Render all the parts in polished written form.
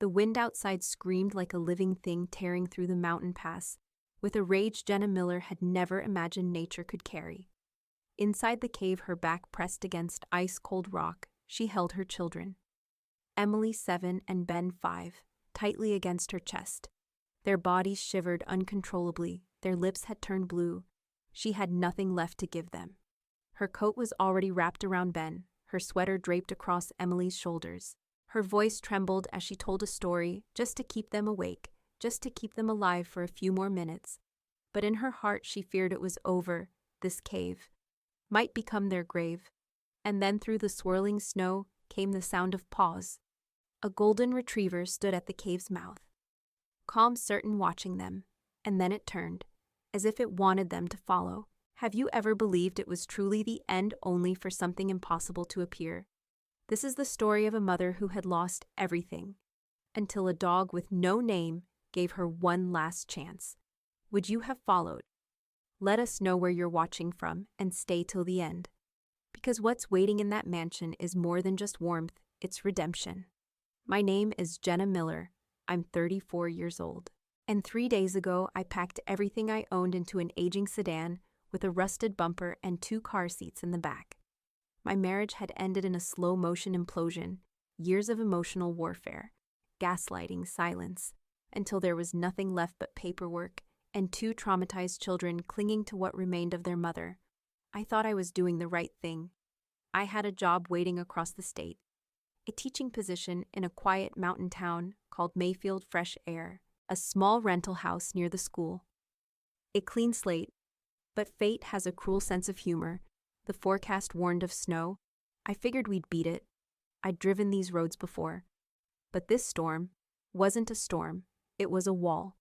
The wind outside screamed like a living thing tearing through the mountain pass, with a rage Jenna Miller had never imagined nature could carry. Inside the cave, her back pressed against ice-cold rock, she held her children. Emily, 7, and Ben, 5, tightly against her chest. Their bodies shivered uncontrollably, their lips had turned blue. She had nothing left to give them. Her coat was already wrapped around Ben, her sweater draped across Emily's shoulders. Her voice trembled as she told a story, just to keep them awake, just to keep them alive for a few more minutes. But in her heart she feared it was over. This cave might become their grave. And then through the swirling snow came the sound of paws. A golden retriever stood at the cave's mouth, calm, certain, watching them, and then it turned, as if it wanted them to follow. Have you ever believed it was truly the end, only for something impossible to appear? This is the story of a mother who had lost everything, until a dog with no name gave her one last chance. Would you have followed? Let us know where you're watching from and stay till the end. Because what's waiting in that mansion is more than just warmth, it's redemption. My name is Jenna Miller. I'm 34 years old. And 3 days ago, I packed everything I owned into an aging sedan with a rusted bumper and 2 car seats in the back. My marriage had ended in a slow-motion implosion, years of emotional warfare, gaslighting, silence, until there was nothing left but paperwork and 2 traumatized children clinging to what remained of their mother. I thought I was doing the right thing. I had a job waiting across the state, a teaching position in a quiet mountain town called Mayfield Fresh Air, a small rental house near the school. A clean slate, but fate has a cruel sense of humor. The forecast warned of snow. I figured we'd beat it. I'd driven these roads before. But this storm wasn't a storm, it was a wall.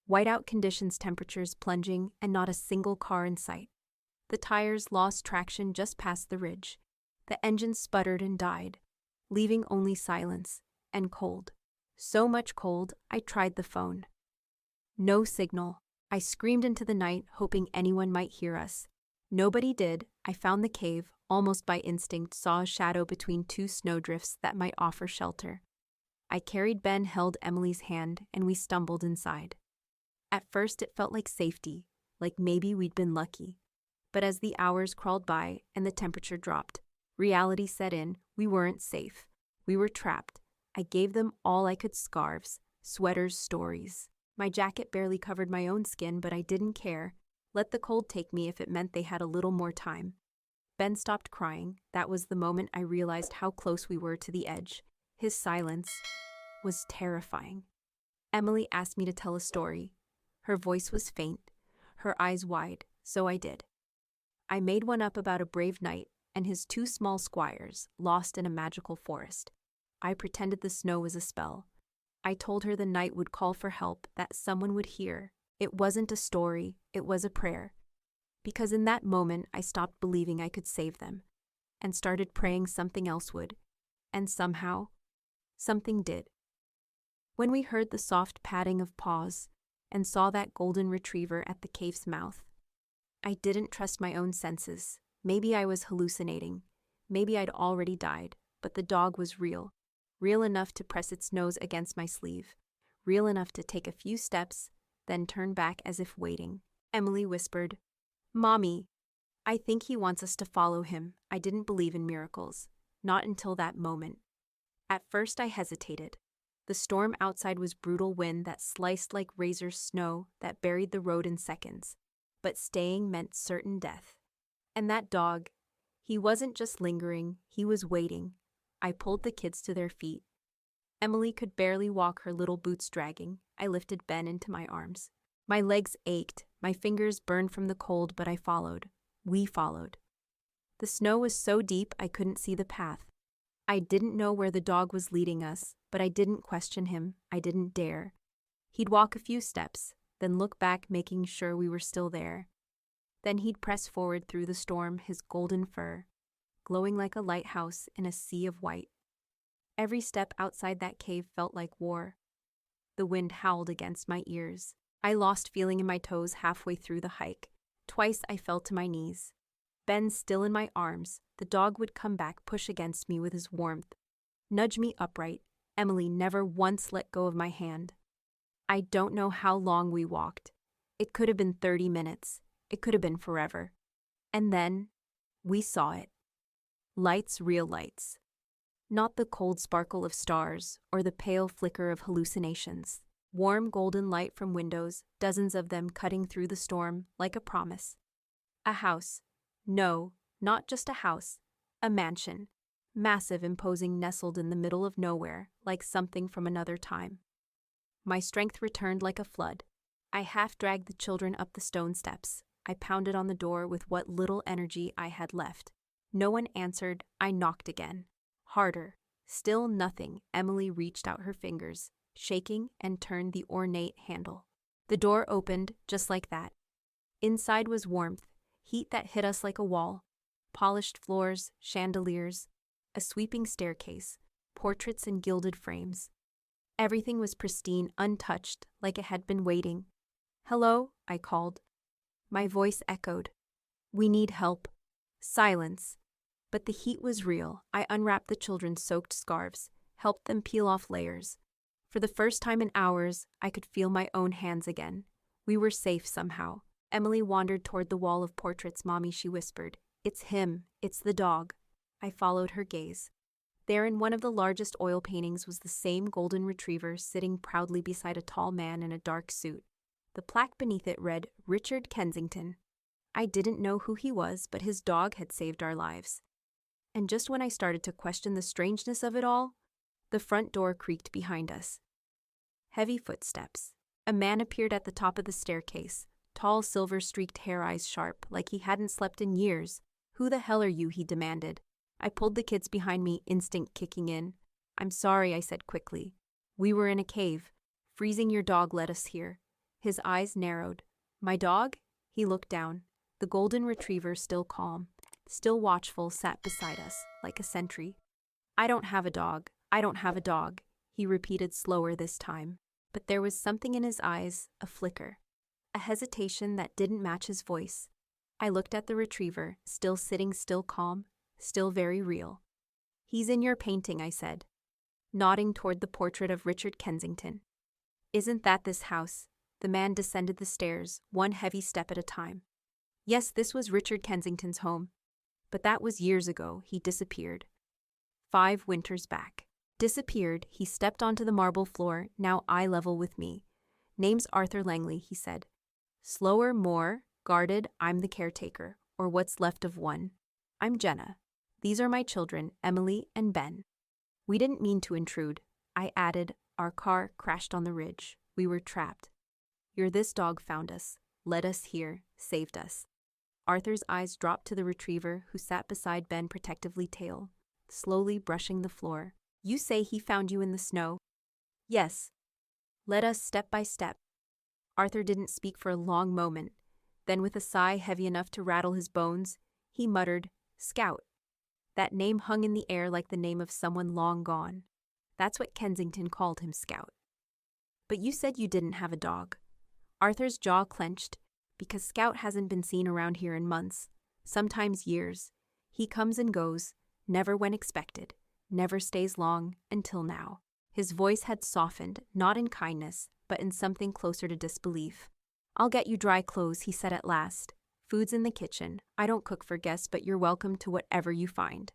Whiteout conditions, temperatures plunging, and not a single car in sight. The tires lost traction just past the ridge. The engine sputtered and died, leaving only silence and cold. So much cold, I tried the phone. No signal. I screamed into the night, hoping anyone might hear us. Nobody did. I found the cave, almost by instinct, saw a shadow between 2 snowdrifts that might offer shelter. I carried Ben, held Emily's hand, and we stumbled inside. At first it felt like safety, like maybe we'd been lucky. But as the hours crawled by and the temperature dropped, reality set in. We weren't safe. We were trapped. I gave them all I could: scarves, sweaters, stories. My jacket barely covered my own skin, but I didn't care. Let the cold take me if it meant they had a little more time. Ben stopped crying. That was the moment I realized how close we were to the edge. His silence was terrifying. Emily asked me to tell a story. Her voice was faint, her eyes wide, so I did. I made one up about a brave knight and his 2 small squires, lost in a magical forest. I pretended the snow was a spell. I told her the knight would call for help, that someone would hear. It wasn't a story, it was a prayer. Because in that moment, I stopped believing I could save them, and started praying something else would. And somehow, something did. When we heard the soft padding of paws, and saw that golden retriever at the cave's mouth, I didn't trust my own senses. Maybe I was hallucinating. Maybe I'd already died, but the dog was real. Real enough to press its nose against my sleeve. Real enough to take a few steps, then turn back as if waiting. Emily whispered, "Mommy, I think he wants us to follow him." I didn't believe in miracles. Not until that moment. At first I hesitated. The storm outside was brutal, wind that sliced like razors, snow that buried the road in seconds. But staying meant certain death. And that dog, he wasn't just lingering, he was waiting. I pulled the kids to their feet. Emily could barely walk, her little boots dragging. I lifted Ben into my arms. My legs ached, my fingers burned from the cold, but I followed. We followed. The snow was so deep I couldn't see the path. I didn't know where the dog was leading us, but I didn't question him. I didn't dare. He'd walk a few steps, then look back, making sure we were still there. Then he'd press forward through the storm, his golden fur glowing like a lighthouse in a sea of white. Every step outside that cave felt like war. The wind howled against my ears. I lost feeling in my toes halfway through the hike. Twice I fell to my knees. Ben still in my arms, the dog would come back, push against me with his warmth, nudge me upright, Emily never once let go of my hand. I don't know how long we walked. It could have been 30 minutes. It could have been forever. And then, we saw it. Lights, real lights. Not the cold sparkle of stars or the pale flicker of hallucinations. Warm golden light from windows, dozens of them cutting through the storm like a promise. A house. No, not just a house. A mansion. Massive, imposing, nestled in the middle of nowhere, like something from another time. My strength returned like a flood. I half dragged the children up the stone steps. I pounded on the door with what little energy I had left. No one answered. I knocked again. Harder. Still nothing. Emily reached out her fingers, shaking, and turned the ornate handle. The door opened, just like that. Inside was warmth, heat that hit us like a wall. Polished floors, chandeliers, a sweeping staircase, portraits in gilded frames. Everything was pristine, untouched, like it had been waiting. "Hello," I called. My voice echoed. "We need help." Silence. But the heat was real. I unwrapped the children's soaked scarves, helped them peel off layers. For the first time in hours, I could feel my own hands again. We were safe somehow. Emily wandered toward the wall of portraits. "Mommy," she whispered. "It's him. It's the dog." I followed her gaze. There in one of the largest oil paintings was the same golden retriever sitting proudly beside a tall man in a dark suit. The plaque beneath it read, "Richard Kensington." I didn't know who he was, but his dog had saved our lives. And just when I started to question the strangeness of it all, the front door creaked behind us. Heavy footsteps. A man appeared at the top of the staircase, tall, silver-streaked hair, eyes sharp, like he hadn't slept in years. "Who the hell are you?" he demanded. I pulled the kids behind me, instinct kicking in. "I'm sorry," I said quickly. "We were in a cave. Freezing your dog led us here." His eyes narrowed. "My dog?" He looked down. The golden retriever, still calm, still watchful, sat beside us, like a sentry. "I don't have a dog. I don't have a dog," he repeated slower this time. But there was something in his eyes, a flicker, a hesitation that didn't match his voice. I looked at the retriever, still sitting, still calm, still very real. "He's in your painting," I said, nodding toward the portrait of Richard Kensington. "Isn't that this house?" The man descended the stairs, one heavy step at a time. Yes, this was Richard Kensington's home. But that was years ago. He disappeared. 5 winters back. Disappeared. He stepped onto the marble floor, now eye level with me. "Name's Arthur Langley," he said. "Slower, more, guarded, I'm the caretaker, or what's left of one. I'm Jenna. These are my children, Emily and Ben." We didn't mean to intrude. I added, "Our car crashed on the ridge. We were trapped. This dog found us, led us here, saved us." Arthur's eyes dropped to the retriever who sat beside Ben, protectively tail, slowly brushing the floor. "You say he found you in the snow?" "Yes. Led us step by step." Arthur didn't speak for a long moment. Then with a sigh heavy enough to rattle his bones, he muttered, "Scout." That name hung in the air like the name of someone long gone. That's what Kensington called him, Scout. "But you said you didn't have a dog." Arthur's jaw clenched, because Scout hasn't been seen around here in months, sometimes years. He comes and goes, never when expected, never stays long, until now. His voice had softened, not in kindness, but in something closer to disbelief. "I'll get you dry clothes," he said at last. "Food's in the kitchen. I don't cook for guests, but you're welcome to whatever you find.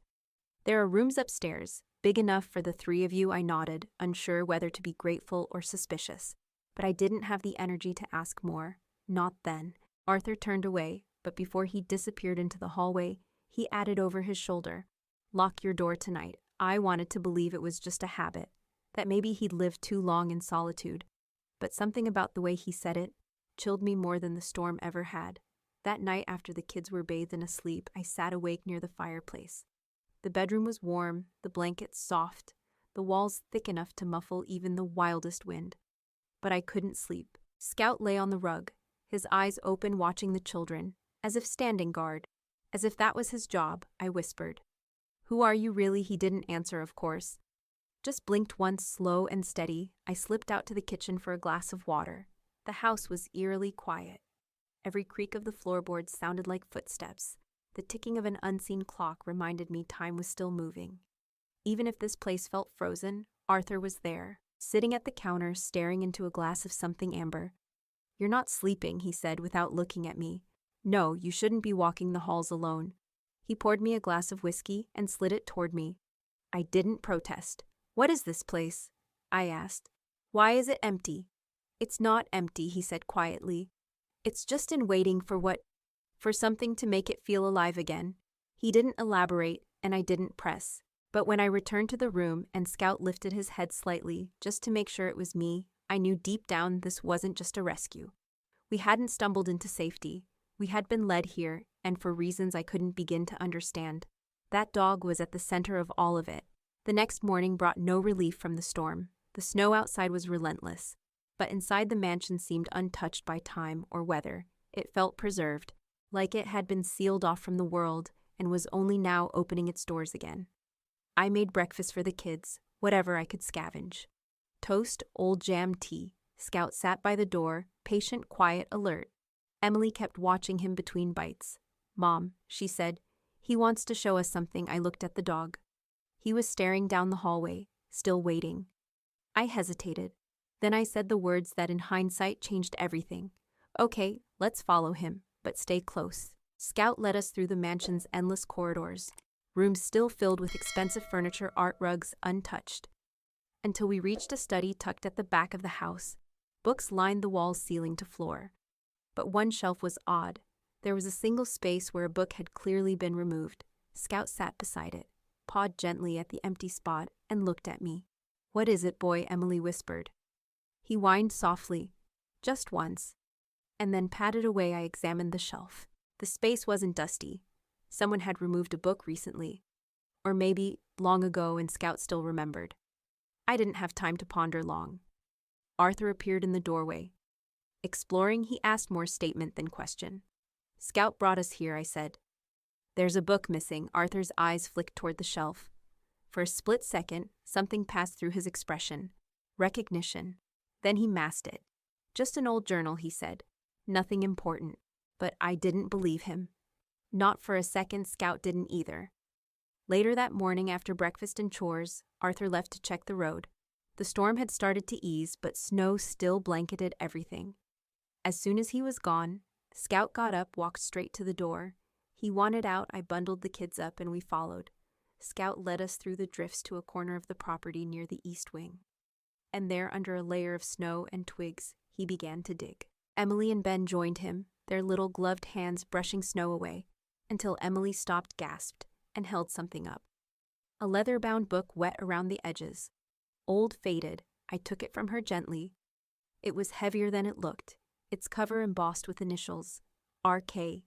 There are rooms upstairs, big enough for the 3 of you." I nodded, unsure whether to be grateful or suspicious. But I didn't have the energy to ask more. Not then. Arthur turned away, but before he disappeared into the hallway, he added over his shoulder, "Lock your door tonight." I wanted to believe it was just a habit, that maybe he'd lived too long in solitude. But something about the way he said it chilled me more than the storm ever had. That night, after the kids were bathed and asleep, I sat awake near the fireplace. The bedroom was warm, the blankets soft, the walls thick enough to muffle even the wildest wind. But I couldn't sleep. Scout lay on the rug, his eyes open, watching the children, as if standing guard, as if that was his job. I whispered, "Who are you really?" He didn't answer, of course. Just blinked once, slow and steady. I slipped out to the kitchen for a glass of water. The house was eerily quiet. Every creak of the floorboards sounded like footsteps. The ticking of an unseen clock reminded me time was still moving. Even if this place felt frozen, Arthur was there, sitting at the counter staring into a glass of something amber. "You're not sleeping," he said without looking at me. "No, you shouldn't be walking the halls alone." He poured me a glass of whiskey and slid it toward me. I didn't protest. "What is this place?" I asked. "Why is it empty?" "It's not empty," he said quietly. "It's just in waiting for something to make it feel alive again." He didn't elaborate, and I didn't press. But when I returned to the room and Scout lifted his head slightly, just to make sure it was me, I knew deep down this wasn't just a rescue. We hadn't stumbled into safety. We had been led here, and for reasons I couldn't begin to understand. That dog was at the center of all of it. The next morning brought no relief from the storm. The snow outside was relentless, but inside the mansion seemed untouched by time or weather. It felt preserved, like it had been sealed off from the world and was only now opening its doors again. I made breakfast for the kids, whatever I could scavenge. Toast, old jam, tea. Scout sat by the door, patient, quiet, alert. Emily kept watching him between bites. "Mom," she said, "he wants to show us something." I looked at the dog. He was staring down the hallway, still waiting. I hesitated. Then I said the words that in hindsight changed everything. "Okay, let's follow him, but stay close." Scout led us through the mansion's endless corridors, rooms still filled with expensive furniture, art rugs untouched, until we reached a study tucked at the back of the house. Books lined the walls, ceiling to floor. But one shelf was odd. There was a single space where a book had clearly been removed. Scout sat beside it, pawed gently at the empty spot, and looked at me. "What is it, boy?" Emily whispered. He whined softly, just once, and then patted away. I examined the shelf. The space wasn't dusty. Someone had removed a book recently, or maybe long ago, and Scout still remembered. I didn't have time to ponder long. Arthur appeared in the doorway. Exploring, he asked more statement than question. "Scout brought us here," I said. "There's a book missing." Arthur's eyes flicked toward the shelf. For a split second, something passed through his expression. Recognition. Then he masked it. "Just an old journal," he said. "Nothing important." But I didn't believe him. Not for a second. Scout didn't either. Later that morning, after breakfast and chores, Arthur left to check the road. The storm had started to ease, but snow still blanketed everything. As soon as he was gone, Scout got up, walked straight to the door. He wanted out. I bundled the kids up and we followed. Scout led us through the drifts to a corner of the property near the east wing. And there, under a layer of snow and twigs, he began to dig. Emily and Ben joined him, their little gloved hands brushing snow away, until Emily stopped, gasped, and held something up. A leather-bound book wet around the edges. Old, faded. I took it from her gently. It was heavier than it looked, its cover embossed with initials. R.K.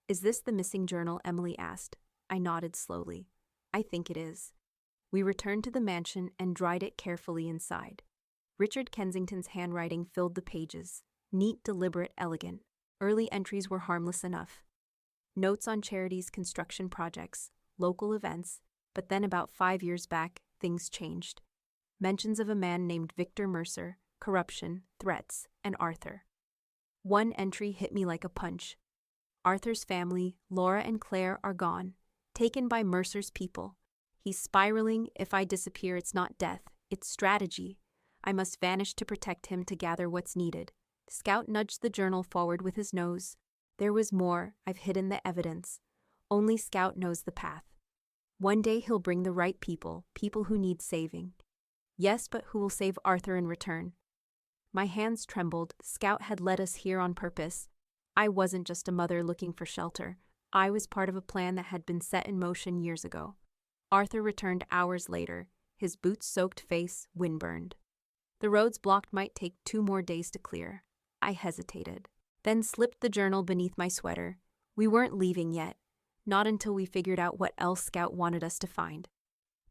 "Is this the missing journal?" Emily asked. I nodded slowly. "I think it is." We returned to the mansion and dried it carefully inside. Richard Kensington's handwriting filled the pages. Neat, deliberate, elegant. Early entries were harmless enough. Notes on charities, construction projects, local events, but then about 5 years back, things changed. Mentions of a man named Victor Mercer, corruption, threats, and Arthur. One entry hit me like a punch. "Arthur's family, Laura and Claire, are gone, taken by Mercer's people. He's spiraling. If I disappear, it's not death, it's strategy. I must vanish to protect him, to gather what's needed." Scout nudged the journal forward with his nose. "There was more. I've hidden the evidence. Only Scout knows the path. One day he'll bring the right people, people who need saving. Yes, but who will save Arthur in return?" My hands trembled. Scout had led us here on purpose. I wasn't just a mother looking for shelter. I was part of a plan that had been set in motion years ago. Arthur returned hours later, his boots-soaked face windburned. The roads blocked. Might take 2 more days to clear. I hesitated, then slipped the journal beneath my sweater. We weren't leaving yet, not until we figured out what else Scout wanted us to find.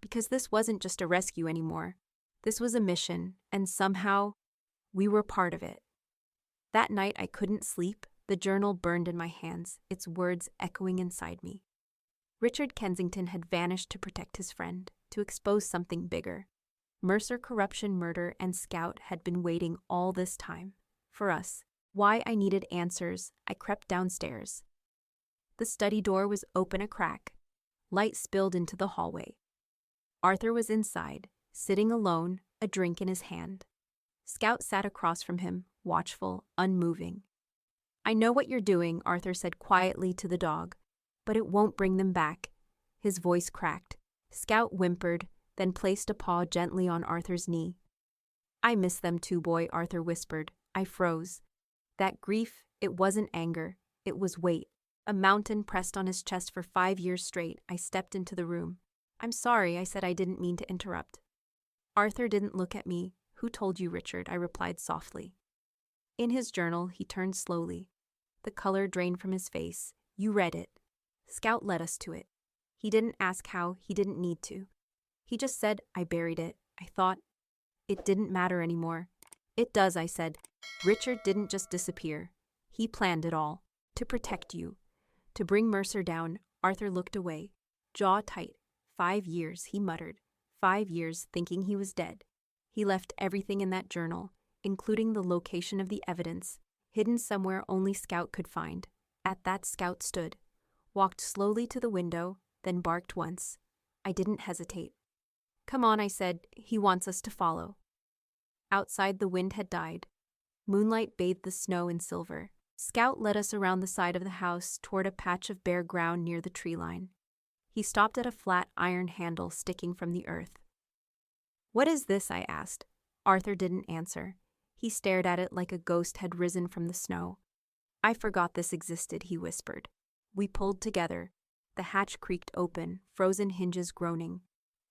Because this wasn't just a rescue anymore. This was a mission, and somehow, we were part of it. That night I couldn't sleep. The journal burned in my hands, its words echoing inside me. Richard Kensington had vanished to protect his friend, to expose something bigger. Mercer, corruption, murder, and Scout had been waiting all this time. For us. Why? I needed answers. I crept downstairs. The study door was open a crack. Light spilled into the hallway. Arthur was inside, sitting alone, a drink in his hand. Scout sat across from him, watchful, unmoving. "I know what you're doing," Arthur said quietly to the dog, "but it won't bring them back." His voice cracked. Scout whimpered, then placed a paw gently on Arthur's knee. "I miss them too, boy," Arthur whispered. I froze. That grief, it wasn't anger, it was weight. A mountain pressed on his chest for 5 years straight. I stepped into the room. "I'm sorry," I said. "I didn't mean to interrupt." Arthur didn't look at me. "Who told you, Richard?" I replied softly. In his journal, he turned slowly. The color drained from his face. "You read it. Scout led us to it. He didn't ask how, he didn't need to. He just said, I buried it. I thought it didn't matter anymore." "It does," I said. "Richard didn't just disappear. He planned it all. To protect you. To bring Mercer down." Arthur looked away, jaw tight. 5 years, he muttered. 5 years thinking he was dead. He left everything in that journal, including the location of the evidence, hidden somewhere only Scout could find. At that, Scout stood, walked slowly to the window, then barked once. I didn't hesitate. "Come on," I said. "He wants us to follow." Outside, the wind had died. Moonlight bathed the snow in silver. Scout led us around the side of the house toward a patch of bare ground near the tree line. He stopped at a flat iron handle sticking from the earth. "What is this?" I asked. Arthur didn't answer. He stared at it like a ghost had risen from the snow. "I forgot this existed," he whispered. We pulled together. The hatch creaked open, frozen hinges groaning.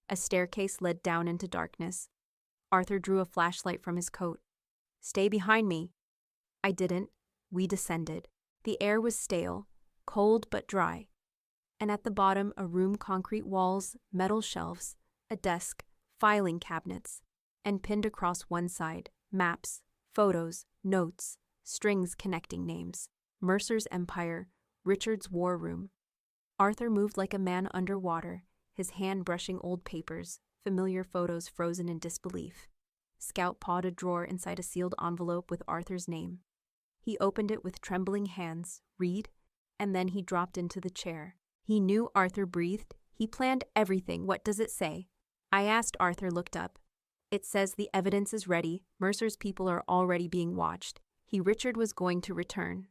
A staircase led down into darkness. Arthur drew a flashlight from his coat. "Stay behind me." I didn't. We descended. The air was stale, cold but dry. And at the bottom, a room, concrete walls, metal shelves, a desk, filing cabinets, and pinned across one side, maps, photos, notes, strings connecting names. Mercer's empire, Richard's war room. Arthur moved like a man underwater, his hand brushing old papers, familiar photos frozen in disbelief. Scout pawed a drawer inside a sealed envelope with Arthur's name. He opened it with trembling hands, read, and then he dropped into the chair. He knew. Arthur breathed. "He planned everything. What does it say?" I asked. Arthur looked up. "It says the evidence is ready. Mercer's people are already being watched. Richard was going to return."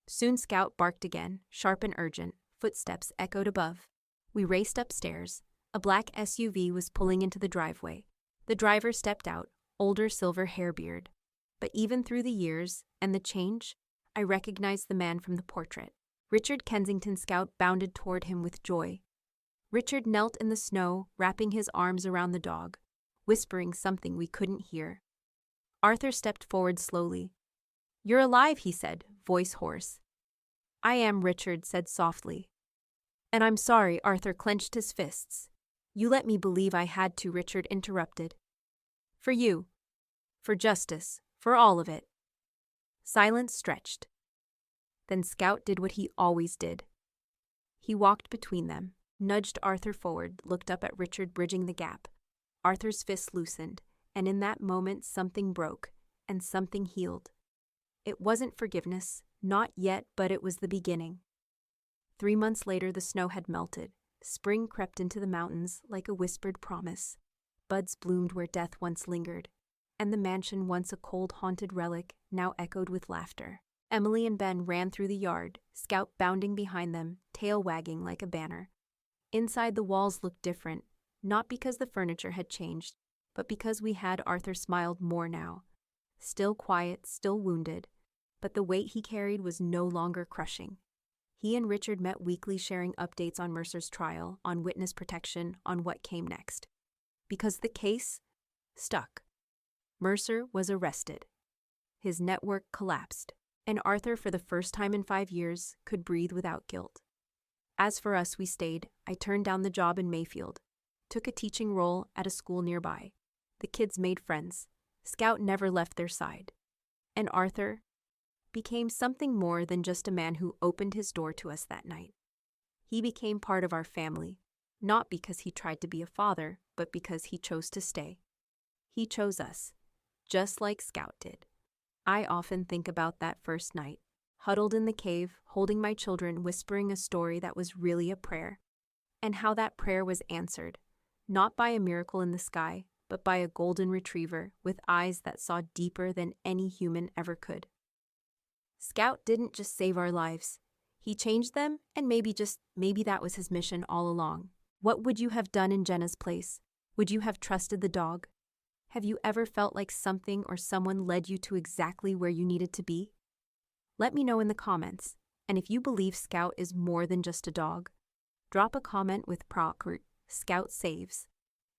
Soon Scout barked again, sharp and urgent. Footsteps echoed above. We raced upstairs. A black SUV was pulling into the driveway. The driver stepped out, older silver hairbeard. But even through the years and the change, I recognized the man from the portrait. Richard Kensington. Scout bounded toward him with joy. Richard knelt in the snow, wrapping his arms around the dog, whispering something we couldn't hear. Arthur stepped forward slowly. "You're alive," he said, voice hoarse. "I am," Richard said softly. "And I'm sorry." Arthur clenched his fists. "You let me believe I had to," Richard interrupted. "For you. For justice. For all of it." Silence stretched. Then Scout did what he always did. He walked between them, nudged Arthur forward, looked up at Richard bridging the gap. Arthur's fists loosened, and in that moment something broke, and something healed. It wasn't forgiveness, not yet, but it was the beginning. 3 months later, the snow had melted. Spring crept into the mountains like a whispered promise. Buds bloomed where death once lingered, and the mansion, once a cold, haunted relic, now echoed with laughter. Emily and Ben ran through the yard, Scout bounding behind them, tail wagging like a banner. Inside, the walls looked different, not because the furniture had changed, but because we had. Arthur smiled more now. Still quiet, still wounded, but the weight he carried was no longer crushing. He and Richard met weekly, sharing updates on Mercer's trial, on witness protection, on what came next. Because the case stuck. Mercer was arrested. His network collapsed, and Arthur, for the first time in 5 years, could breathe without guilt. As for us, we stayed. I turned down the job in Mayfield, took a teaching role at a school nearby. The kids made friends. Scout never left their side. And Arthur became something more than just a man who opened his door to us that night. He became part of our family, not because he tried to be a father, but because he chose to stay. He chose us, just like Scout did. I often think about that first night, huddled in the cave, holding my children, whispering a story that was really a prayer, and how that prayer was answered, not by a miracle in the sky, but by a golden retriever with eyes that saw deeper than any human ever could. Scout didn't just save our lives. He changed them, and maybe that was his mission all along. What would you have done in Jenna's place? Would you have trusted the dog? Have you ever felt like something or someone led you to exactly where you needed to be? Let me know in the comments. And if you believe Scout is more than just a dog, drop a comment with proc or Scout Saves.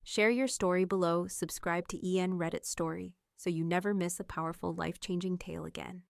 Share your story below, subscribe to EN Reddit Story so you never miss a powerful life-changing tale again.